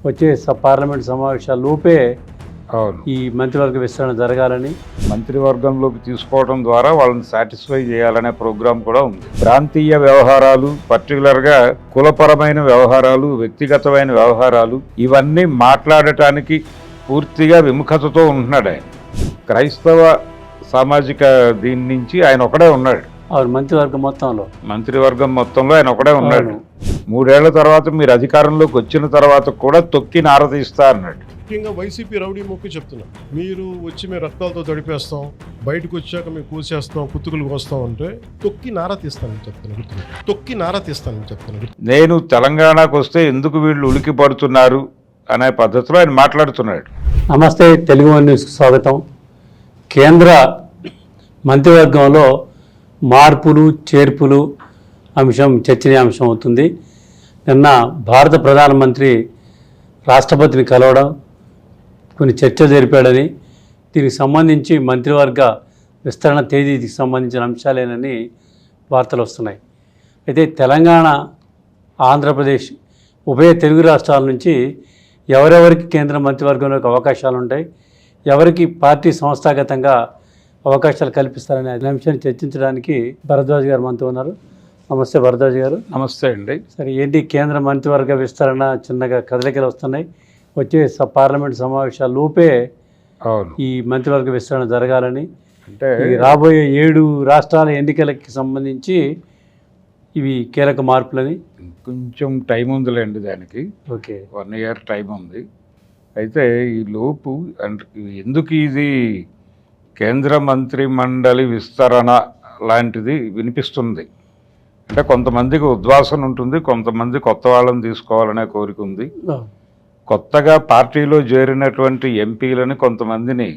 వచ్చే పార్లమెంట్ సమావేశాల లోపే అవును, ఈ మంత్రివర్గ విస్తరణ జరగాలని, మంత్రివర్గంలోకి తీసుకోవడం ద్వారా వాళ్ళని సాటిస్ఫై చేయాలనే ప్రోగ్రాం కూడా ఉంది. ప్రాంతీయ వ్యవహారాలు, పర్టికులర్గా కులపరమైన వ్యవహారాలు, వ్యక్తిగతమైన వ్యవహారాలు, ఇవన్నీ మాట్లాడటానికి పూర్తిగా విముఖతతో ఉంటున్నాడు ఆయన. క్రైస్తవ సామాజిక దీని నుంచి ఆయన ఒకడే ఉన్నాడు. అవును, మంత్రివర్గం మొత్తంలో ఆయన ఒకడే ఉన్నాడు. అవును. 3 ఏళ్ల తర్వాత మీరు అధికారంలోకి వచ్చిన తర్వాత కూడా తొక్కి నారదీస్తా అన్నాడు. ముఖ్యంగా వైసీపీ రౌడీ మొక్కి చెప్తున్నాం, మీరు వచ్చి మేము రక్తాలతో తడిపేస్తాం, బయటకు వచ్చాక మేము కూసేస్తాం, కుతుకులు కోస్తాం అంటే తొక్కి నారా తీస్తానని చెప్తున్నాను. నేను తెలంగాణకు వస్తే ఎందుకు వీళ్ళు ఉలికి పడుతున్నారు అనే పద్ధతిలో ఆయన మాట్లాడుతున్నాడు. నమస్తే, తెలుగు వన్ న్యూస్కి స్వాగతం. కేంద్ర మంత్రివర్గంలో మార్పులు చేర్పులు అంశం చర్చనీయాంశం అవుతుంది. నిన్న భారత ప్రధానమంత్రి రాష్ట్రపతిని కలవడం, కొన్ని చర్చ జరిపాడని, దీనికి సంబంధించి మంత్రివర్గ విస్తరణ తేదీకి సంబంధించిన అంశాలేనని వార్తలు వస్తున్నాయి. అయితే తెలంగాణ, ఆంధ్రప్రదేశ్ ఉభయ తెలుగు రాష్ట్రాల నుంచి ఎవరెవరికి కేంద్ర మంత్రివర్గంలోకి అవకాశాలు ఉంటాయి, ఎవరికి పార్టీ సంస్థాగతంగా అవకాశాలు కల్పిస్తారనే అంశాన్ని చర్చించడానికి భరద్వాజ్ గారు మనతో ఉన్నారు. నమస్తే భరద్వాజ్ గారు. నమస్తే అండి. సరే, ఏంటి కేంద్ర మంత్రివర్గ విస్తరణ చిన్నగా కదలికలు వస్తున్నాయి. వచ్చే పార్లమెంట్ సమావేశాల లోపే అవును, ఈ మంత్రివర్గ విస్తరణ జరగాలని, అంటే ఈ రాబోయే 7 రాష్ట్రాల ఎన్నికలకి సంబంధించి ఇవి కీలక మార్పులని. కొంచెం టైం ఉందిలేండి దానికి. ఓకే, 1 ఇయర్ టైం ఉంది. అయితే ఈ లోపు అంటే ఎందుకు ఇది కేంద్ర మంత్రి మండలి విస్తరణ లాంటిది వినిపిస్తుంది అంటే, కొంతమందికి ఉద్వాసన ఉంటుంది, కొంతమంది కొత్త వాళ్ళని తీసుకోవాలనే కోరిక ఉంది. కొత్తగా పార్టీలో చేరినటువంటి ఎంపీలని కొంతమందిని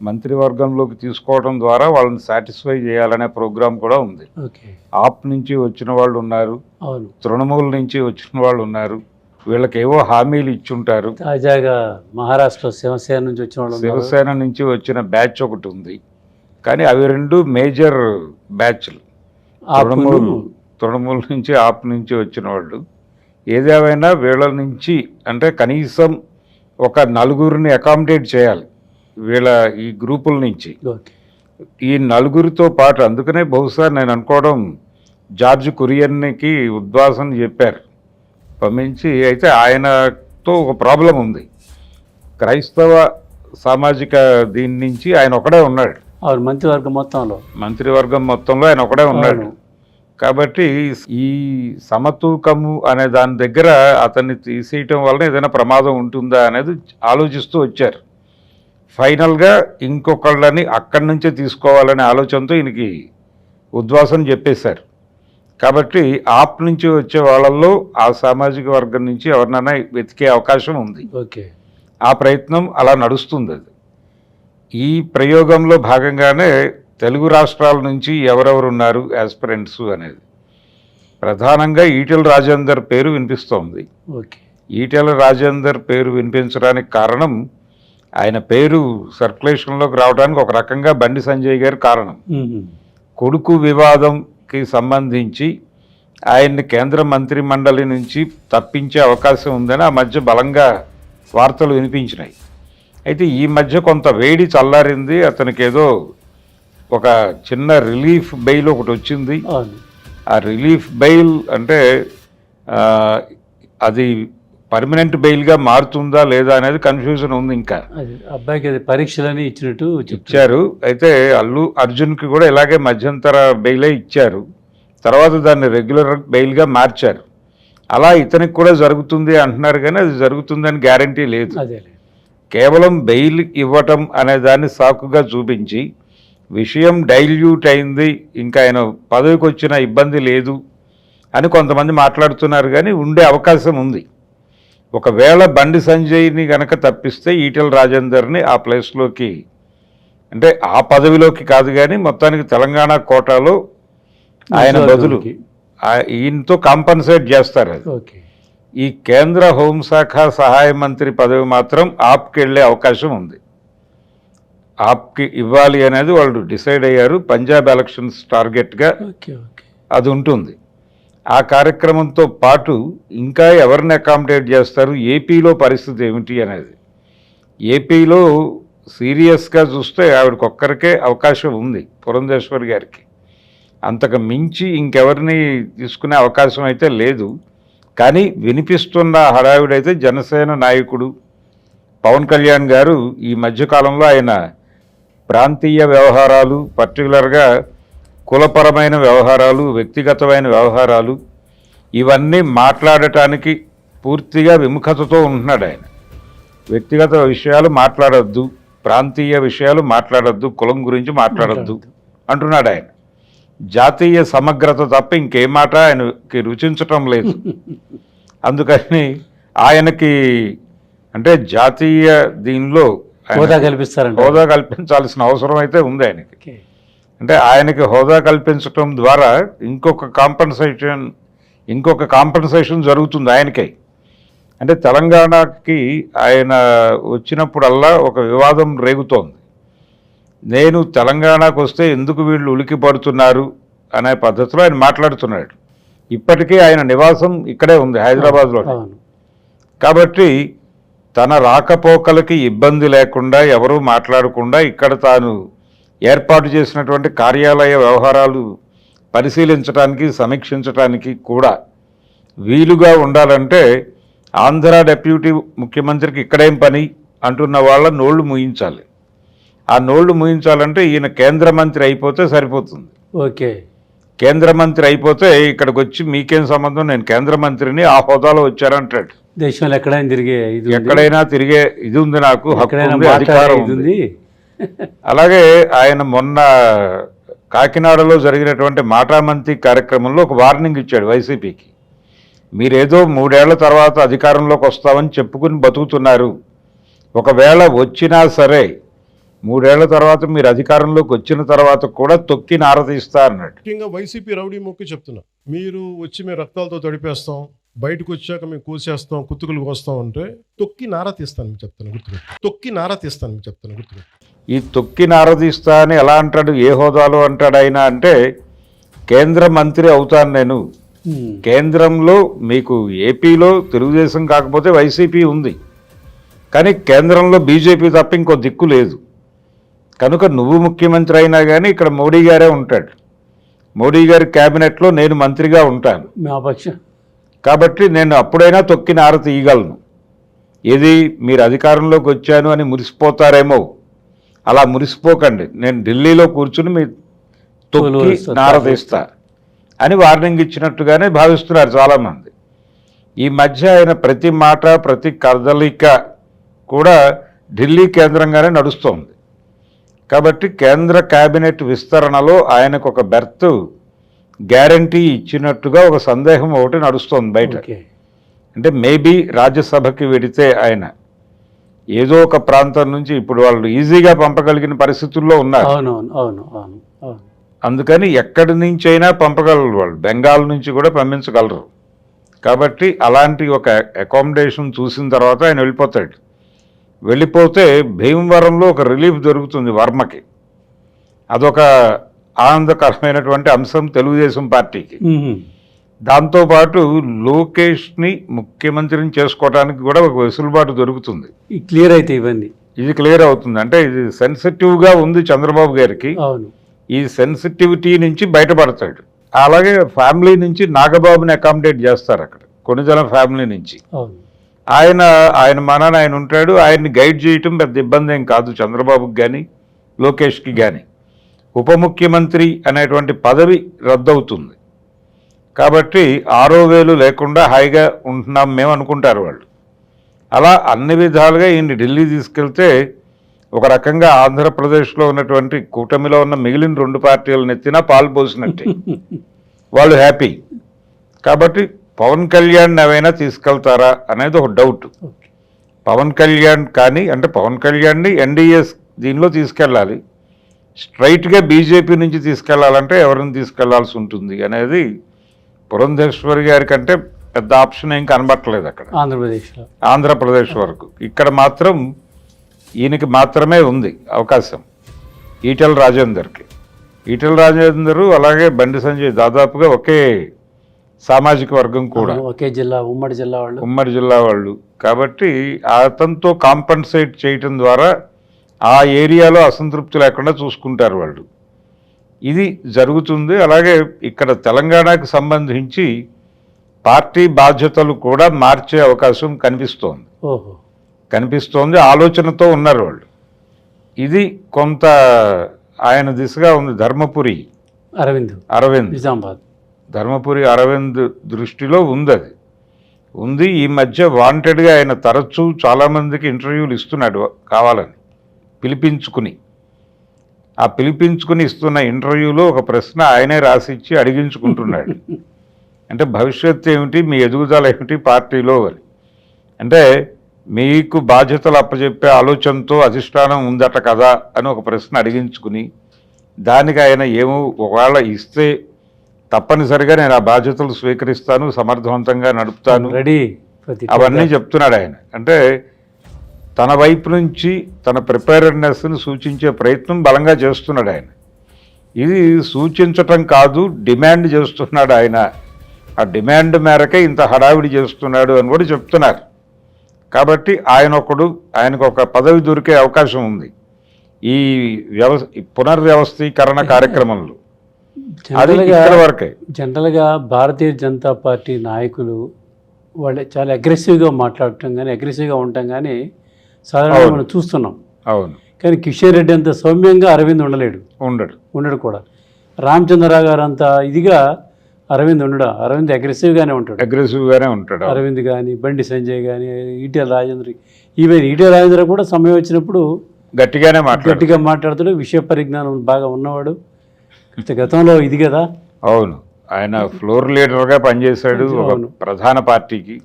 మంత్రివర్గంలోకి తీసుకోవడం ద్వారా వాళ్ళని సాటిస్ఫై చేయాలనే ప్రోగ్రాం కూడా ఉంది. ఆప్ నుంచి వచ్చిన వాళ్ళు ఉన్నారు, తృణమూల్ నుంచి వచ్చిన వాళ్ళు ఉన్నారు. వీళ్ళకేవో హామీలు ఇచ్చుంటారు. తాజాగా మహారాష్ట్ర శివసేన నుంచి వచ్చిన వాళ్ళు, శివసేన నుంచి వచ్చిన బ్యాచ్ ఒకటి ఉంది. కానీ అవి 2 మేజర్ బ్యాచ్లు. తృణమూల్ నుంచి, ఆప్ నుంచి వచ్చిన వాళ్ళు. ఏదేమైనా వీళ్ళ నుంచి అంటే కనీసం ఒక 4 అకామిడేట్ చేయాలి వీళ్ళ ఈ గ్రూపుల నుంచి. ఈ 4తో పాటు అందుకనే బహుశా నేను అనుకోవడం జార్జ్ కురియన్కి ఉద్వాసన చెప్పారు పంపించి. అయితే ఆయనతో ఒక ప్రాబ్లం ఉంది. క్రైస్తవ సామాజిక దీని నుంచి ఆయన ఒకడే ఉన్నాడు. మంత్రివర్గం మొత్తంలో ఆయన ఒకడే ఉన్నాడు. కాబట్టి ఈ సమతూకము అనే దాని దగ్గర అతన్ని తీసేయటం వలన ఏదైనా ప్రమాదం ఉంటుందా అనేది ఆలోచిస్తూ వచ్చారు. ఫైనల్గా ఇంకొకళ్ళని అక్కడి నుంచే తీసుకోవాలనే ఆలోచనతో ఈయనకి ఉద్వాసన చెప్పేశారు. కాబట్టి ఆప్ నుంచి వచ్చే వాళ్ళల్లో ఆ సామాజిక వర్గం నుంచి ఎవరినైనా వెతికే అవకాశం ఉంది. ఆ ప్రయత్నం అలా నడుస్తుంది. అది ఈ ప్రయోగంలో భాగంగానే తెలుగు రాష్ట్రాల నుంచి ఎవరెవరు ఉన్నారు యాస్పిరెంట్స్ అనేది ప్రధానంగా ఈటెల రాజేందర్ పేరు వినిపిస్తోంది. ఈటెల రాజేందర్ పేరు వినిపించడానికి కారణం, ఆయన పేరు సర్క్యులేషన్లోకి రావడానికి ఒక రకంగా బండి సంజయ్ గారి కారణం. కొడుకు వివాదంకి సంబంధించి ఆయన్ని కేంద్ర మంత్రి మండలి నుంచి తప్పించే అవకాశం ఉందని ఆ మధ్య బలంగా వార్తలు వినిపించినాయి. అయితే ఈ మధ్య కొంత వేడి చల్లారింది. అతనికి ఏదో ఒక చిన్న రిలీఫ్ బెయిల్ ఒకటి వచ్చింది. ఆ రిలీఫ్ బెయిల్ అంటే అది పర్మనెంట్ బెయిల్గా మారుతుందా లేదా అనేది కన్ఫ్యూజన్ ఉంది. ఇంకా అబ్బాయికి పరీక్షలని ఇచ్చారు. అయితే అల్లు అర్జున్కి కూడా ఇలాగే మధ్యంతర బెయిలే ఇచ్చారు. తర్వాత దాన్ని రెగ్యులర్ బెయిల్గా మార్చారు. అలా ఇతనికి కూడా జరుగుతుంది అంటున్నారు, కానీ అది జరుగుతుందని గ్యారంటీ లేదు. కేవలం బెయిల్ ఇవ్వటం అనే దాన్ని సాకుగా చూపించి విషయం డైల్యూట్ అయింది, ఇంకా ఆయన పదవికి వచ్చిన ఇబ్బంది లేదు అని కొంతమంది మాట్లాడుతున్నారు. కానీ ఉండే అవకాశం ఉంది. ఒకవేళ బండి సంజయ్ని గనక తప్పిస్తే ఈటెల రాజేందర్ని ఆ ప్లేస్లోకి, అంటే ఆ పదవిలోకి కాదు కానీ మొత్తానికి తెలంగాణ కోటాలో ఆయన బదులు ఈయనతో కాంపన్సేట్ చేస్తారు. అది ఈ కేంద్ర హోంశాఖ సహాయ మంత్రి పదవి మాత్రం ఆప్కి వెళ్ళే అవకాశం ఉంది. ఆప్కి ఇవ్వాలి అనేది వాళ్ళు డిసైడ్ అయ్యారు. పంజాబ్ ఎలక్షన్స్ టార్గెట్గా అది ఉంటుంది. ఆ కార్యక్రమంతో పాటు ఇంకా ఎవరిని అకామిడేట్ చేస్తారు, ఏపీలో పరిస్థితి ఏమిటి అనేది. ఏపీలో సీరియస్గా చూస్తే ఆవిడకొక్కరికే అవకాశం ఉంది, పురంధేశ్వరి గారికి. అంతకు మించి ఇంకెవరిని తీసుకునే అవకాశం అయితే లేదు. కానీ వినిపిస్తున్న హడావిడైతే జనసేన నాయకుడు పవన్ కళ్యాణ్ గారు ఈ మధ్యకాలంలో ఆయన ప్రాంతీయ వ్యవహారాలు, పర్టికులర్గా కులపరమైన వ్యవహారాలు, వ్యక్తిగతమైన వ్యవహారాలు, ఇవన్నీ మాట్లాడటానికి పూర్తిగా విముఖతతో ఉంటున్నాడు ఆయన. వ్యక్తిగత విషయాలు మాట్లాడొద్దు, ప్రాంతీయ విషయాలు మాట్లాడొద్దు, కులం గురించి మాట్లాడొద్దు అంటున్నాడు ఆయన. జాతీయ సమగ్రత తప్ప ఇంకే మాట ఆయనకి రుచించటం లేదు. అందుకని ఆయనకి అంటే జాతీయ దీనిలో హోదా కల్పించాల్సిన అవసరం అయితే ఉంది ఆయనకి. అంటే ఆయనకి హోదా కల్పించటం ద్వారా ఇంకొక కాంపన్సేషన్ జరుగుతుంది ఆయనకై. అంటే తెలంగాణకి ఆయన వచ్చినప్పుడల్లా ఒక వివాదం రేగుతోంది. నేను తెలంగాణకు వస్తే ఎందుకు వీళ్ళు ఉలికి పడుతున్నారు అనే పద్ధతిలో ఆయన మాట్లాడుతున్నాడు. ఇప్పటికీ ఆయన నివాసం ఇక్కడే ఉంది, హైదరాబాద్లో. కాబట్టి తన రాకపోకలకి ఇబ్బంది లేకుండా, ఎవరూ మాట్లాడకుండా ఇక్కడ తాను ఏర్పాటు చేసినటువంటి కార్యాలయ వ్యవహారాలు పరిశీలించడానికి, సమీక్షించడానికి కూడా వీలుగా ఉండాలంటే ఆంధ్ర డెప్యూటీ ముఖ్యమంత్రికి ఇక్కడేం పని అంటున్న వాళ్ళ నోళ్లు మూయించాలి. ఆ నోళ్లు మూయించాలంటే ఈయన కేంద్ర మంత్రి అయిపోతే సరిపోతుంది. ఓకే, కేంద్ర మంత్రి అయిపోతే ఇక్కడికి వచ్చి మీకేం సంబంధం, నేను కేంద్ర మంత్రిని, ఆ హోదాలో వచ్చారంటాడు. దేశంలో ఎక్కడైనా తిరిగే ఇది ఉంది, నాకు హక్కు ఉంది, అధికారం ఉంది. అలాగే ఆయన మొన్న కాకినాడలో జరిగినటువంటి మాటామంతి కార్యక్రమంలో ఒక వార్నింగ్ ఇచ్చాడు వైసీపీకి. మీరేదో 3 ఏళ్ల తర్వాత అధికారంలోకి వస్తామని చెప్పుకుని బతుకుతున్నారు, ఒకవేళ వచ్చినా సరే 3 ఏళ్ల తర్వాత మీరు అధికారంలోకి వచ్చిన తర్వాత కూడా తొక్కి నారదీస్తా అన్నాడు. ముఖ్యంగా వైసీపీ రౌడీ మొక్కి చెప్తున్నా, మీరు వచ్చి మేము రక్తాలతో తడిపేస్తాం, బయటకు వచ్చాక మేము కోసేస్తాం, కుత్తుకులు కోస్తాం అంటే తొక్కి నారా తీస్తాను మీకు చెప్తాను, గుర్తుపెట్టు. తొక్కి నారా తీస్తాను మీకు చెప్తాను, గుర్తుపెట్టు. ఈ తొక్కి నారదీస్తా అని ఎలా అంటాడు, ఏ హోదాలో అంటాడు ఆయన అంటే, కేంద్ర మంత్రి అవుతాను నేను. కేంద్రంలో మీకు ఏపీలో తెలుగుదేశం కాకపోతే వైసీపీ ఉంది, కానీ కేంద్రంలో బీజేపీ తప్ప ఇంకో దిక్కు లేదు. కనుక నువ్వు ముఖ్యమంత్రి అయినా కానీ ఇక్కడ మోడీ గారే ఉంటాడు, మోడీ గారి క్యాబినెట్లో నేను మంత్రిగా ఉంటాను. కాబట్టి నేను అప్పుడైనా తొక్కి నార తీయగలను. ఏది మీరు అధికారంలోకి వచ్చాను అని మురిసిపోతారేమో, అలా మురిసిపోకండి. నేను ఢిల్లీలో కూర్చుని మీ తొక్కి నారదీస్తా అని వార్నింగ్ ఇచ్చినట్టుగానే భావిస్తున్నారు చాలామంది. ఈ మధ్య ఆయన ప్రతి మాట, ప్రతి కదలిక కూడా ఢిల్లీ కేంద్రంగానే నడుస్తోంది. కాబట్టి కేంద్ర కేబినెట్ విస్తరణలో ఆయనకు ఒక బెర్త్ గ్యారంటీ ఇచ్చినట్టుగా ఒక సందేహం ఒకటి నడుస్తోంది బయట. అంటే మేబీ రాజ్యసభకి వెడితే ఆయన ఏదో ఒక ప్రాంతం నుంచి ఇప్పుడు వాళ్ళు ఈజీగా పంపగలిగిన పరిస్థితుల్లో ఉన్నారు. అందుకని ఎక్కడి నుంచైనా పంపగలరు వాళ్ళు, బెంగాల్ నుంచి కూడా పంపించగలరు. కాబట్టి అలాంటి ఒక అకామిడేషన్ చూసిన తర్వాత ఆయన వెళ్ళిపోతాడు. వెళ్ళిపోతే భీమవరంలో ఒక రిలీఫ్ దొరుకుతుంది వర్మకి. అదొక ఆనందకరమైనటువంటి అంశం తెలుగుదేశం పార్టీకి. దాంతోపాటు లోకేష్ని ముఖ్యమంత్రిని చేసుకోవడానికి కూడా ఒక వెసులుబాటు దొరుకుతుంది. క్లియర్ అయితే ఇవన్నీ ఇది క్లియర్ అవుతుంది. అంటే ఇది సెన్సిటివ్గా ఉంది చంద్రబాబు గారికి. ఈ సెన్సిటివిటీ నుంచి బయటపడతాడు. అలాగే ఫ్యామిలీ నుంచి నాగబాబుని అకామిడేట్ చేస్తారు అక్కడ, కొణిదెల ఫ్యామిలీ నుంచి. ఆయన మనాన ఆయన ఉంటాడు. ఆయన్ని గైడ్ చేయటం పెద్ద ఇబ్బంది ఏం కాదు చంద్రబాబుకి కానీ లోకేష్కి కానీ. ఉప ముఖ్యమంత్రి అనేటువంటి పదవి రద్దవుతుంది కాబట్టి 6వ వేలు లేకుండా హాయిగా ఉంటున్నాం మేము అనుకుంటారు వాళ్ళు. అలా అన్ని విధాలుగా ఈయన్ని ఢిల్లీ తీసుకెళ్తే ఒక రకంగా ఆంధ్రప్రదేశ్లో ఉన్నటువంటి కూటమిలో ఉన్న మిగిలిన 2 పార్టీలను ఎత్తినా పాలు పోసినట్టే, వాళ్ళు హ్యాపీ. కాబట్టి పవన్ కళ్యాణ్ ఏమైనా తీసుకెళ్తారా అనేది ఒక డౌట్. పవన్ కళ్యాణ్ కానీ, అంటే పవన్ కళ్యాణ్ని ఎన్డీఎస్ దీనిలో తీసుకెళ్ళాలి, స్ట్రైట్గా బీజేపీ నుంచి తీసుకెళ్లాలంటే ఎవరిని తీసుకెళ్లాల్సి ఉంటుంది అనేది పురంధేశ్వరి గారి కంటే పెద్ద ఆప్షన్ ఏం కనబట్టలేదు అక్కడ ఆంధ్రప్రదేశ్ వరకు. ఇక్కడ మాత్రం ఈయనకి మాత్రమే ఉంది అవకాశం, ఈటెల రాజేందర్కి. ఈటెల రాజేందరు అలాగే బండి సంజయ్ దాదాపుగా ఒకే సామాజిక వర్గం కూడా, ఒకే జిల్లా, ఉమ్మడి జిల్లా వాళ్ళు. ఉమ్మడి జిల్లా వాళ్ళు. కాబట్టి అతనితో కాంపన్సేట్ చేయటం ద్వారా ఆ ఏరియాలో అసంతృప్తి లేకుండా చూసుకుంటారు వాళ్ళు. ఇది జరుగుతుంది. అలాగే ఇక్కడ తెలంగాణకు సంబంధించి పార్టీ బాధ్యతలు కూడా మార్చే అవకాశం కనిపిస్తోంది. ఓహో, కనిపిస్తోంది, ఆలోచనతో ఉన్నారు వాళ్ళు. ఇది కొంత ఆయన దిశగా ఉంది. ధర్మపురి అరవింద్ నిజామాబాద్, ధర్మపురి అరవింద్ దృష్టిలో ఉంది, అది ఉంది. ఈ మధ్య వాంటెడ్గా ఆయన తరచూ చాలామందికి ఇంటర్వ్యూలు ఇస్తున్నాడు కావాలని పిలిపించుకుని. ఆ పిలిపించుకుని ఇస్తున్న ఇంటర్వ్యూలో ఒక ప్రశ్న ఆయనే రాసిచ్చి అడిగించుకుంటున్నాడు. అంటే భవిష్యత్తు ఏమిటి, మీ ఎదుగుదల ఏమిటి పార్టీలో అని. అంటే మీకు బాధ్యతలు అప్పచెప్పే ఆలోచనతో అధిష్టానం ఉందట కదా అని ఒక ప్రశ్న అడిగించుకుని, దానికి ఆయన ఏమో ఒకవేళ ఇస్తే తప్పనిసరిగా నేను ఆ బాధ్యతలు స్వీకరిస్తాను, సమర్థవంతంగా నడుపుతాను, రెడీ, అవన్నీ చెప్తున్నాడు ఆయన. అంటే తన వైపు నుంచి తన ప్రిపేర్డ్నెస్ని సూచించే ప్రయత్నం బలంగా చేస్తున్నాడు ఆయన. ఇది సూచించటం కాదు, డిమాండ్ చేస్తున్నాడు ఆయన. ఆ డిమాండ్ మేరకే ఇంత హడావిడి చేస్తున్నాడు అని కూడా చెప్తున్నారు. కాబట్టి ఆయనకు ఒక పదవి దొరికే అవకాశం ఉంది ఈ పునర్వ్యవస్థీకరణ కార్యక్రమంలో. అది ఇక్కడ వరకే. జనరల్గా భారతీయ జనతా పార్టీ నాయకులు వాళ్ళు చాలా అగ్రెసివ్గా మాట్లాడటం కానీ అగ్రెసివ్గా ఉండటం కానీ సాధారణంగా మనం చూస్తున్నాం. అవును. కానీ కిషన్ రెడ్డి అంత సౌమ్యంగా అరవింద్ ఉండడు కూడా. రామచంద్రరావు గారు అంత ఇదిగా అరవింద్ ఉండడు. అరవింద్ అగ్రెసివ్గానే ఉంటాడు. అరవింద్ కానీ, బండి సంజయ్ కానీ, ఈటెల రాజేంద్ర కూడా సమయం వచ్చినప్పుడు గట్టిగా మాట్లాడుతాడు. విషయ పరిజ్ఞానం బాగా ఉన్నవాడు. గతంలో ఇది కదా. అవును, ఆయన ఫ్లోర్ లీడర్గా పనిచేశాడు ఒక ప్రధాన పార్టీకి.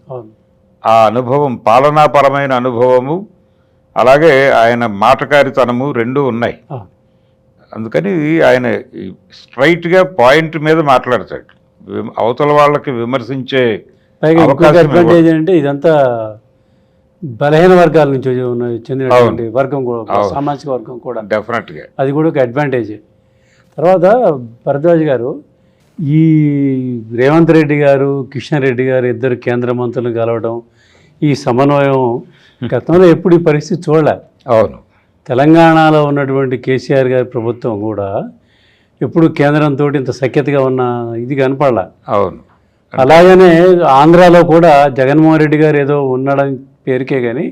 ఆ అనుభవం, పాలనాపరమైన అనుభవము, అలాగే ఆయన మాటకారితనము రెండూ ఉన్నాయి. అందుకని ఆయన స్ట్రైట్గా పాయింట్ మీద మాట్లాడతాడు. అవతల వాళ్ళకి విమర్శించే అడ్వాంటేజ్ అంటే ఇదంతా బలహీన వర్గాల నుంచి చెందినటువంటి వర్గం కూడా, సామాజిక వర్గం కూడా. డెఫినెట్గా అది కూడా ఒక అడ్వాంటేజ్. తర్వాత భరద్వాజ్ గారు, ఈ రేవంత్ రెడ్డి గారు, కిషన్ రెడ్డి గారు ఇద్దరు కేంద్ర మంత్రులు కలవడం, ఈ సమన్వయం గతంలో ఎప్పుడు ఈ పరిస్థితి చూడలే. అవును. తెలంగాణలో ఉన్నటువంటి కేసీఆర్ గారి ప్రభుత్వం కూడా ఎప్పుడు కేంద్రంతో ఇంత సఖ్యతగా ఉన్న ఇది కనపడలే. అవును. అలాగనే ఆంధ్రాలో కూడా జగన్మోహన్ రెడ్డి గారు ఏదో ఉన్నాడని పేరుకే కానీ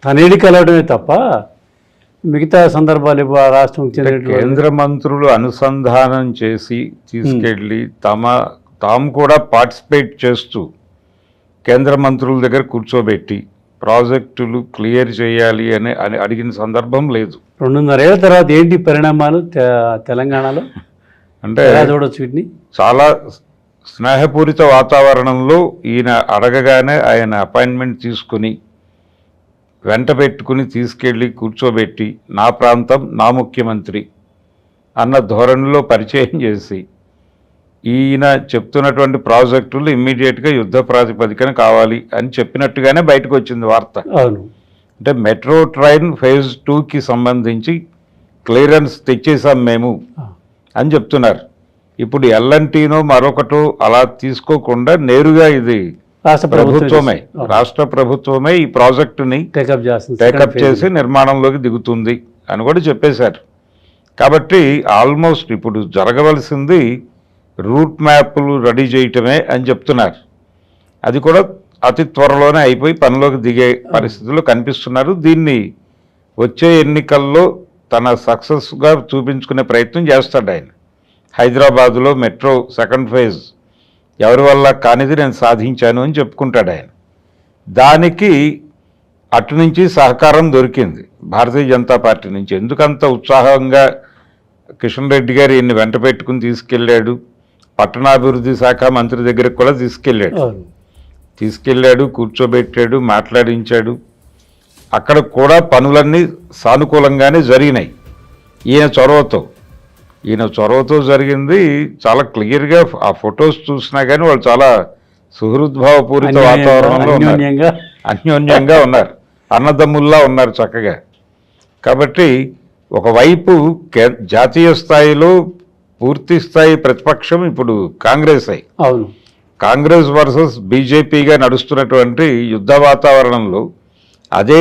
తనేడి కలవడమే తప్ప మిగతా సందర్భాలు రాష్ట్రం చెందిన కేంద్ర మంత్రులు అనుసంధానం చేసి తీసుకెళ్ళి తాము కూడా పార్టిసిపేట్ చేస్తూ కేంద్ర మంత్రుల దగ్గర కూర్చోబెట్టి ప్రాజెక్టులు క్లియర్ చేయాలి అని అడిగిన సందర్భం లేదు. 2.5 ఏళ్ల తర్వాత ఏంటి పరిణామాలు తెలంగాణలో అంటే చూడొచ్చు. వీటిని చాలా స్నేహపూరిత వాతావరణంలో ఈయన అడగగానే ఆయన అపాయింట్మెంట్ తీసుకుని వెంట పెట్టుకుని తీసుకెళ్ళి కూర్చోబెట్టి నా ప్రాంతం నా ముఖ్యమంత్రి అన్న ధోరణిలో పరిచయం చేసి ఈయన చెప్తున్నటువంటి ప్రాజెక్టులు ఇమ్మీడియట్గా యుద్ధ ప్రాతిపదికన కావాలి అని చెప్పినట్టుగానే బయటకు వచ్చింది వార్త. అంటే మెట్రో ట్రైన్ ఫేజ్ 2కి సంబంధించి క్లియరెన్స్ తెచ్చేసాం మేము అని చెప్తున్నారు. ఇప్పుడు ఎల్ఎన్టీనో మరొకటో అలా తీసుకోకుండా నేరుగా ఇది రాష్ట్ర ప్రభుత్వమే ఈ ప్రాజెక్టుని టేకప్ చేసి నిర్మాణంలోకి దిగుతుంది అని కూడా చెప్పేశారు. కాబట్టి ఆల్మోస్ట్ ఇప్పుడు జరగవలసింది రూట్ మ్యాప్లు రెడీ చేయటమే అని చెప్తున్నారు. అది కూడా అతి త్వరలోనే అయిపోయి పనిలోకి దిగే పరిస్థితుల్లో కనిపిస్తున్నారు. దీన్ని వచ్చే ఎన్నికల్లో తన సక్సెస్గా చూపించుకునే ప్రయత్నం చేస్తాడు ఆయన. హైదరాబాదులో మెట్రో 2nd ఫేజ్ ఎవరి వల్ల కానిది నేను సాధించాను అని చెప్పుకుంటాడు ఆయన. దానికి అటు నుంచి సహకారం దొరికింది భారతీయ జనతా పార్టీ నుంచి. ఎందుకంత ఉత్సాహంగా కిషన్ రెడ్డి గారు ఈయన్ని వెంట పెట్టుకుని తీసుకెళ్ళాడు. పట్టణాభివృద్ధి శాఖ మంత్రి దగ్గరికి కూడా తీసుకెళ్ళాడు, కూర్చోబెట్టాడు, మాట్లాడించాడు. అక్కడ కూడా పనులన్నీ సానుకూలంగానే జరిగినాయి ఈయన చొరవతో జరిగింది. చాలా క్లియర్గా ఆ ఫొటోస్ చూసినా కానీ వాళ్ళు చాలా సుహృద్భావపూరిత వాతావరణంలో ఉన్నారు, అన్యోన్యంగా ఉన్నారు, అన్నదమ్ముల్లా ఉన్నారు చక్కగా. కాబట్టి ఒకవైపు జాతీయ స్థాయిలో పూర్తి స్థాయి ప్రతిపక్షం ఇప్పుడు కాంగ్రెస్ కాంగ్రెస్ వర్సెస్ బీజేపీగా నడుస్తున్నటువంటి యుద్ధ వాతావరణంలో అదే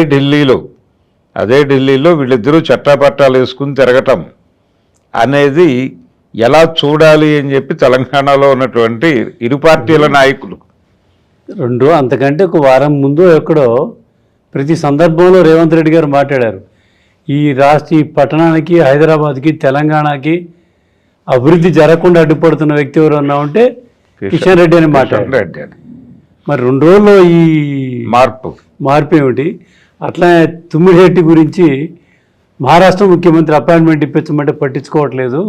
ఢిల్లీలో వీళ్ళిద్దరూ చట్టాపట్టాలు వేసుకుని తిరగటం అనేది ఎలా చూడాలి అని చెప్పి తెలంగాణలో ఉన్నటువంటి ఇరు పార్టీల నాయకులు అంతకంటే ఒక వారం ముందు ఎక్కడో ప్రతి సందర్భంలో రేవంత్ రెడ్డి గారు మాట్లాడారు. ఈ పట్టణానికి, హైదరాబాద్కి, తెలంగాణకి అభివృద్ధి జరగకుండా అడ్డుపడుతున్న వ్యక్తి ఎవరన్నా ఉంటే కిషన్ రెడ్డి అని మాట్లాడారు. మరి 2 రోజుల్లో ఈ మార్పు ఏమిటి? అట్లా తుమ్మిడిహెట్టి గురించి మహారాష్ట్ర ముఖ్యమంత్రి అపాయింట్మెంట్ ఇప్పించమంటే పట్టించుకోవట్లేదు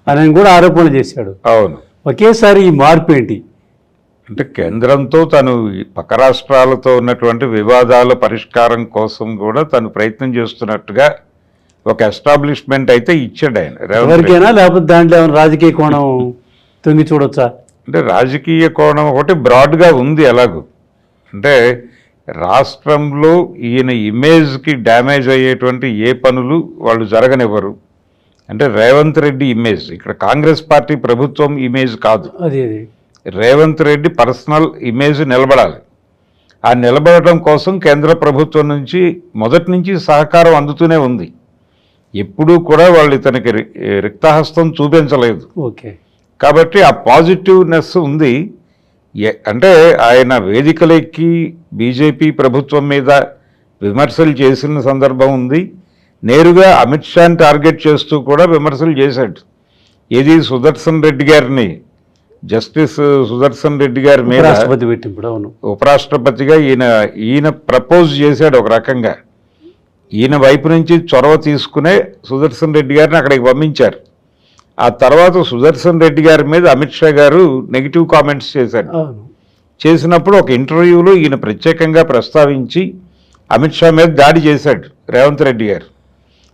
అని కూడా ఆరోపణ చేశాడు. అవును, ఒకేసారి ఈ మార్పు ఏంటి అంటే కేంద్రంతో తను పక్క రాష్ట్రాలతో ఉన్నటువంటి వివాదాల పరిష్కారం కోసం కూడా తను ప్రయత్నం చేస్తున్నట్టుగా ఒక ఎస్టాబ్లిష్మెంట్ అయితే ఇచ్చాడు ఆయన. ఎవరికైనా లేకపోతే దాంట్లో ఏమైనా రాజకీయ కోణం తొంగి చూడొచ్చా? అంటే రాజకీయ కోణం ఒకటి బ్రాడ్గా ఉంది. ఎలాగూ అంటే రాష్ట్రంలో ఈయన ఇమేజ్కి డ్యామేజ్ అయ్యేటువంటి ఏ పనులు వాళ్ళు జరగనివ్వరు. అంటే రేవంత్ రెడ్డి ఇమేజ్, ఇక్కడ కాంగ్రెస్ పార్టీ ప్రభుత్వం ఇమేజ్ కాదు, రేవంత్ రెడ్డి పర్సనల్ ఇమేజ్ నిలబడాలి. ఆ నిలబడటం కోసం కేంద్ర ప్రభుత్వం నుంచి మొదటి నుంచి సహకారం అందుతూనే ఉంది. ఎప్పుడూ కూడా వాళ్ళు ఇతనికి రిక్తహస్తం చూపించలేదు. కాబట్టి ఆ పాజిటివ్నెస్ ఉంది. అంటే ఆయన వేదికలెక్కి బీజేపీ ప్రభుత్వం మీద విమర్శలు చేసిన సందర్భం ఉంది. నేరుగా అమిత్ షాని టార్గెట్ చేస్తూ కూడా విమర్శలు చేశాడు. ఇది సుదర్శన్ రెడ్డి గారిని, జస్టిస్ సుదర్శన్ రెడ్డి గారి మీద ఉపరాష్ట్రపతిగా ఈయన ప్రపోజ్ చేశాడు. ఒక రకంగా ఈయన వైపు నుంచి చొరవ తీసుకునే సుదర్శన్ రెడ్డి గారిని అక్కడికి పంపించారు. ఆ తర్వాత సుదర్శన్ రెడ్డి గారి మీద అమిత్ షా గారు నెగిటివ్ కామెంట్స్ చేశారు. చేసినప్పుడు ఒక ఇంటర్వ్యూలో ఈయన ప్రత్యేకంగా ప్రస్తావించి అమిత్ షా మీద దాడి చేశాడు రేవంత్ రెడ్డి గారు.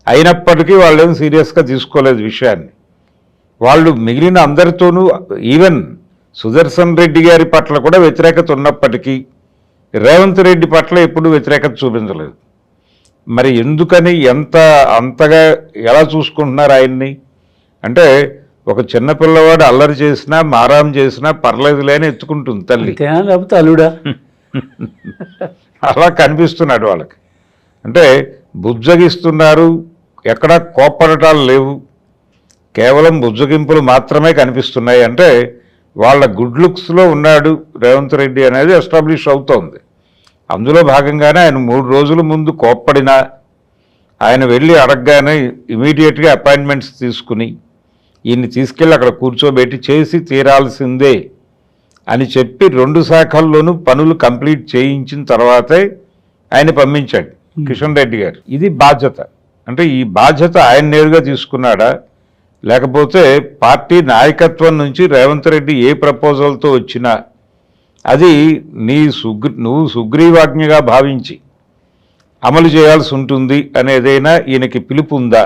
అయినప్పటికీ వాళ్ళేం సీరియస్గా తీసుకోలేదు విషయాన్ని. వాళ్ళు మిగిలిన అందరితోనూ ఈవెన్ సుదర్శన్ రెడ్డి గారి పట్ల కూడా వ్యతిరేకత ఉన్నప్పటికీ రేవంత్ రెడ్డి పట్ల ఎప్పుడూ వ్యతిరేకత చూపించలేదు. మరి ఎందుకని అంతగా ఎలా చూసుకుంటున్నారు ఆయన్ని? అంటే ఒక చిన్నపిల్లవాడు అల్లరి చేసినా మారాం చేసినా పర్లేదులే అని ఎత్తుకుంటుంది తల్లి. అలా కనిపిస్తున్నాడు వాళ్ళకి. అంటే బుజ్జగిస్తున్నారు, ఎక్కడా కోప్పడటాలు లేవు, కేవలం బుజ్జగింపులు మాత్రమే కనిపిస్తున్నాయి. అంటే వాళ్ళ గుడ్ లుక్స్లో ఉన్నాడు రేవంత్ రెడ్డి అనేది ఎస్టాబ్లిష్ అవుతోంది. అందులో భాగంగానే ఆయన 3 రోజుల ముందు కోప్పడినా ఆయన వెళ్ళి అడగగానే ఇమీడియట్గా అపాయింట్మెంట్స్ తీసుకుని ఈయన్ని తీసుకెళ్ళి అక్కడ కూర్చోబెట్టి చేసి తీరాల్సిందే అని చెప్పి 2 శాఖల్లోనూ పనులు కంప్లీట్ చేయించిన తర్వాతే ఆయన పంపించాడు కిషన్ రెడ్డి గారు. ఇది బాధ్యత. అంటే ఈ బాధ్యత ఆయన నేరుగా తీసుకున్నాడా, లేకపోతే పార్టీ నాయకత్వం నుంచి రేవంత్ రెడ్డి ఏ ప్రపోజల్తో వచ్చినా అది నువ్వు సుగ్రీవాజ్ఞగా భావించి అమలు చేయాల్సి ఉంటుంది అనేదైనా ఈయనకి పిలుపు ఉందా?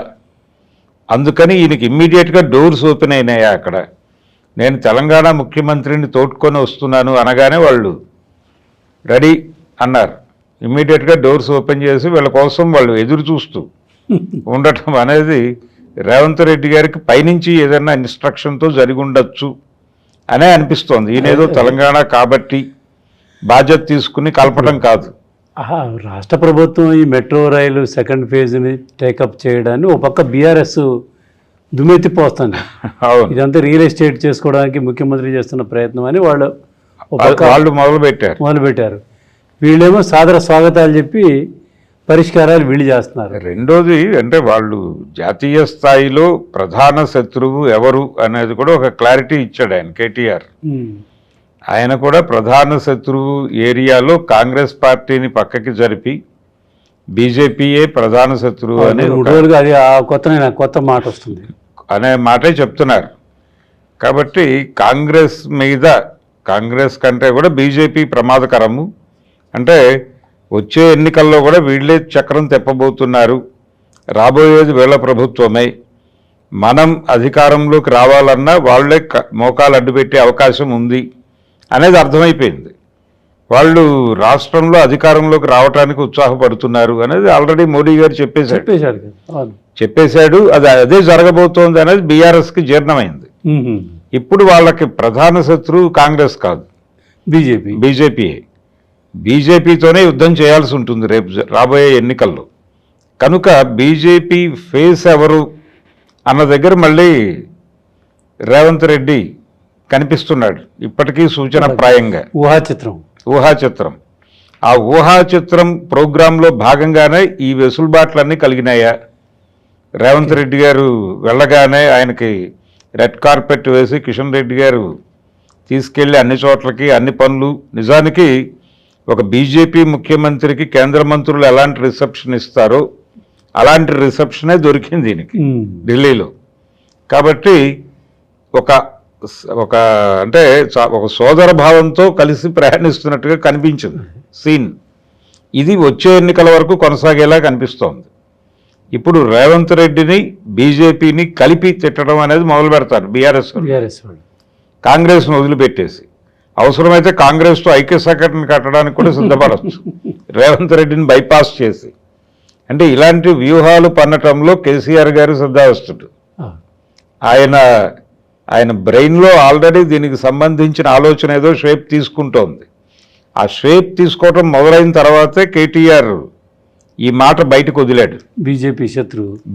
అందుకని ఈయనకి ఇమ్మీడియట్గా డోర్స్ ఓపెన్ అయినాయా? అక్కడ నేను తెలంగాణ ముఖ్యమంత్రిని తోడ్కొని వస్తున్నాను అనగానే వాళ్ళు రెడీ అన్నారు. ఇమ్మీడియట్గా డోర్స్ ఓపెన్ చేసి వీళ్ళ కోసం వాళ్ళు ఎదురు చూస్తూ ఉండటం అనేది రేవంత్ రెడ్డి గారికి పైనుంచి ఏదైనా ఇన్స్ట్రక్షన్తో జరిగి ఉండొచ్చు అనే అనిపిస్తోంది. ఈయనేదో తెలంగాణ కాబట్టి బాధ్యత తీసుకుని కలపడం కాదు. రాష్ట్ర ప్రభుత్వం ఈ మెట్రో రైలు 2nd ఫేజ్ని టేకప్ చేయడాన్ని ఒక పక్క బీఆర్ఎస్ దుమ్మెత్తిపోస్తుంది. ఇదంతా రియల్ ఎస్టేట్ చేసుకోవడానికి ముఖ్యమంత్రి చేస్తున్న ప్రయత్నం అని వాళ్ళు మొదలుపెట్టారు. వీళ్ళేమో సాదర స్వాగతాలు చెప్పి పరిష్కారాలు వీళ్ళు చేస్తున్నారు. రెండోది అంటే వాళ్ళు జాతీయ స్థాయిలో ప్రధాన శత్రువు ఎవరు అనేది కూడా ఒక క్లారిటీ ఇచ్చాడు ఆయన కేటీఆర్. ఆయన కూడా ప్రధాన శత్రువు ఏరియాలో కాంగ్రెస్ పార్టీని పక్కకి జరిపి బీజేపీయే ప్రధాన శత్రువు అని కొత్త మాట వస్తుంది అనే మాటే చెప్తున్నారు. కాబట్టి కాంగ్రెస్ కంటే కూడా బీజేపీ ప్రమాదకరము. అంటే వచ్చే ఎన్నికల్లో కూడా వీళ్ళే చక్రం తెప్పబోతున్నారు, రాబోయేది వీళ్ళ ప్రభుత్వమే, మనం అధికారంలోకి రావాలన్నా వాళ్లే మోకాలు అడ్డుపెట్టే అవకాశం ఉంది అనేది అర్థమైపోయింది. వాళ్ళు రాష్ట్రంలో అధికారంలోకి రావడానికి ఉత్సాహపడుతున్నారు అనేది ఆల్రెడీ మోడీ గారు చెప్పేశాడు. అదే జరగబోతోంది అనేది బీఆర్ఎస్కి జీర్ణమైంది. ఇప్పుడు వాళ్ళకి ప్రధాన శత్రువు కాంగ్రెస్ కాదు, బీజేపీ. బీజేపీతోనే యుద్ధం చేయాల్సి ఉంటుంది రేపు రాబోయే ఎన్నికల్లో. కనుక బీజేపీ ఫేస్ ఎవరు అన్న దగ్గర మళ్ళీ రేవంత్ రెడ్డి కనిపిస్తున్నాడు ఇప్పటికీ సూచనప్రాయంగా. ఊహాచిత్రం. ఆ ఊహాచిత్రం ప్రోగ్రాంలో భాగంగానే ఈ వెసులుబాట్లన్నీ కలిగినాయా? రేవంత్ రెడ్డి గారు వెళ్ళగానే ఆయనకి రెడ్ కార్పెట్ వేసి కిషన్ రెడ్డి గారు తీసుకెళ్లి అన్ని చోట్లకి అన్ని పనులు. నిజానికి ఒక బీజేపీ ముఖ్యమంత్రికి కేంద్ర మంత్రులు ఎలాంటి రిసెప్షన్ ఇస్తారో అలాంటి రిసెప్షనే దొరికింది దీనికి ఢిల్లీలో. కాబట్టి ఒక అంటే ఒక సోదర భావంతో కలిసి ప్రయాణిస్తున్నట్టుగా కనిపించింది సీన్. ఇది వచ్చే ఎన్నికల వరకు కొనసాగేలా కనిపిస్తోంది. ఇప్పుడు రేవంత్ రెడ్డిని బీజేపీని కలిపి తిట్టడం అనేది మొదలు పెడతారు బీఆర్ఎస్ కాంగ్రెస్ను వదిలిపెట్టేసి. అవసరమైతే కాంగ్రెస్తో ఐక్య సంఘటన కట్టడానికి కూడా సిద్ధపడవచ్చు రేవంత్ రెడ్డిని బైపాస్ చేసి. అంటే ఇలాంటి వ్యూహాలు పన్నటంలో కేసీఆర్ గారు సిద్ధావస్తుడు. ఆయన బ్రెయిన్లో ఆల్రెడీ దీనికి సంబంధించిన ఆలోచన ఏదో షేప్ తీసుకుంటోంది. ఆ షేప్ తీసుకోవటం మొదలైన తర్వాతే కేటీఆర్ ఈ మాట బయటకు వదిలాడు.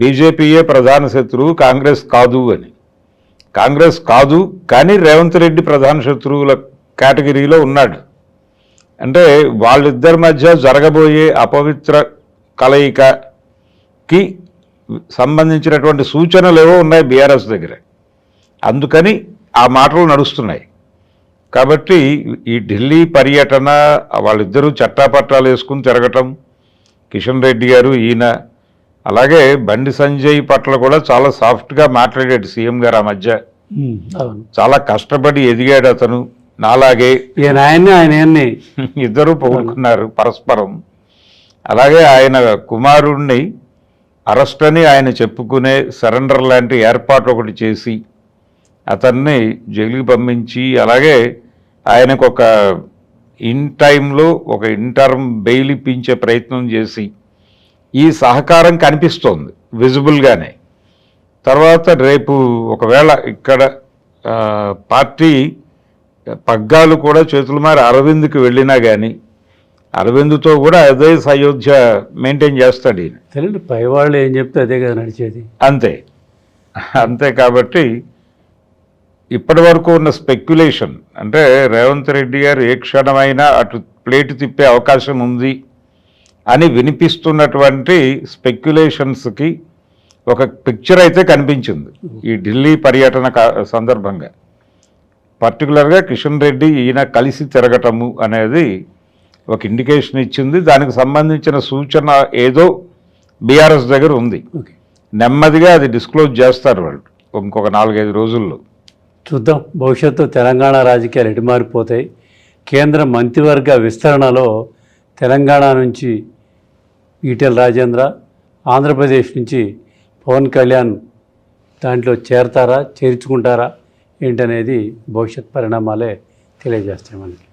బీజేపీయే ప్రధాన శత్రువు, కాంగ్రెస్ కాదు అని. కాంగ్రెస్ కాదు కానీ రేవంత్ రెడ్డి ప్రధాన శత్రువుల కేటగిరీలో ఉన్నాడు. అంటే వాళ్ళిద్దరి మధ్య జరగబోయే అపవిత్ర కలయికకి సంబంధించినటువంటి సూచనలు ఏవో ఉన్నాయి బీఆర్ఎస్ దగ్గర. అందుకని ఆ మాటలు నడుస్తున్నాయి. కాబట్టి ఈ ఢిల్లీ పర్యటన, వాళ్ళిద్దరూ చట్టాపట్టాలు వేసుకుని తిరగటం, కిషన్ రెడ్డి గారు ఈయన, అలాగే బండి సంజయ్ పట్ల కూడా చాలా సాఫ్ట్గా మాట్లాడాడు సీఎం గారు ఆ మధ్య. చాలా కష్టపడి ఎదిగాడు అతను, నాలాగే. ఇద్దరూ పొగుడుకున్నారు పరస్పరం. అలాగే ఆయన కుమారుణ్ణి అరెస్ట్ అని ఆయన చెప్పుకునే సరెండర్ లాంటి ఏర్పాటు ఒకటి చేసి అతన్ని జైలుకి పంపించి, అలాగే ఆయనకు ఒక ఇన్ టైంలో ఒక ఇంటర్మ్ బెయిల్ ఇప్పించే ప్రయత్నం చేసి ఈ సహకారం కనిపిస్తోంది విజిబుల్గానే. తర్వాత రేపు ఒకవేళ ఇక్కడ పార్టీ పగ్గాలు కూడా చేతుల మారి అరవింద్కి వెళ్ళినా కానీ అరవింద్తో కూడా అదే సయోధ్య మెయింటైన్ చేస్తాడు ఈయన. తెలియదు పైవాళ్ళు ఏం చెప్తే అదే కదా నడిచేది. అంతే. కాబట్టి ఇప్పటి వరకు ఉన్న స్పెక్యులేషన్ అంటే రేవంత్ రెడ్డి గారు ఏ క్షణమైనా అటు ప్లేటు తిప్పే అవకాశం ఉంది అని వినిపిస్తున్నటువంటి స్పెక్యులేషన్స్కి ఒక పిక్చర్ అయితే కనిపించింది ఈ ఢిల్లీ పర్యటన సందర్భంగా. పర్టికులర్గా కిషన్ రెడ్డి ఈయన కలిసి తిరగటము అనేది ఒక ఇండికేషన్ ఇచ్చింది. దానికి సంబంధించిన సూచన ఏదో బీఆర్ఎస్ దగ్గర ఉంది. నెమ్మదిగా అది డిస్క్లోజ్ చేస్తారు వాళ్ళు ఇంకొక 4-5 రోజుల్లో. చూద్దాం భవిష్యత్తు తెలంగాణ రాజకీయాలు ఎటు మారిపోతాయి. కేంద్ర మంత్రివర్గ విస్తరణలో తెలంగాణ నుంచి ఈటెల రాజేంద్ర, ఆంధ్రప్రదేశ్ నుంచి పవన్ కళ్యాణ్ దాంట్లో చేరుకుంటారా ఏంటనేది భవిష్యత్ పరిణామాలే తెలియజేస్తాయి మనకి.